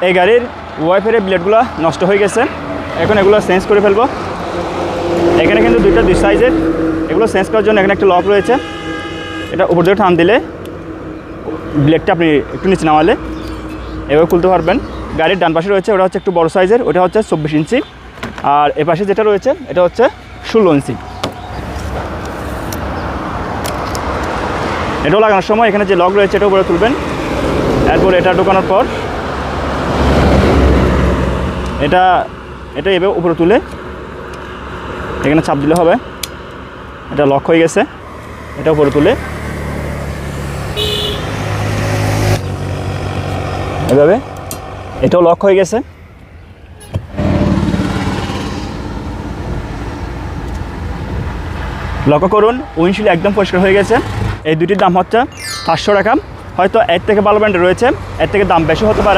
এই গাড়ির ওয়াইফারের ব্লেডগুলো নষ্ট হয়ে গেছে, এখন এগুলো চেঞ্জ করে ফেলবো। এখানে কিন্তু দুই সাইজের, এগুলো চেঞ্জ করার জন্য এখানে একটা লক রয়েছে, এটা উপর দিকে টান দিলে ব্লেডটা আপনি একটু নিচে নামালে এভাবে খুলতে পারবেন। গাড়ির ডান পাশে রয়েছে, ওটা হচ্ছে একটু বড় সাইজের, ওটা হচ্ছে 24 ইঞ্চি, আর এ পাশে যেটা রয়েছে এটা হচ্ছে 16 ইঞ্চি। এটাও লাগানোর সময় এখানে যে লক রয়েছে এটা উপরে তুলবেন, এরপর এটা ঢোকানোর পর এটা এভাবে উপরে তুলে এখানে চাপ দিলে হবে, এটা লক হয়ে গেছে। এটা উপরে তুলে এভাবে, এটাও লক হয়ে গেছে। লক্ষ্য করুন উইন্ডশিল্ড একদম পরিষ্কার হয়ে গেছে। এই দুটির দাম হচ্ছে 500 টাকা। হয়তো এর থেকে ভালো ব্র্যান্ড রয়েছে, এর থেকে দাম বেশি হতে পারে।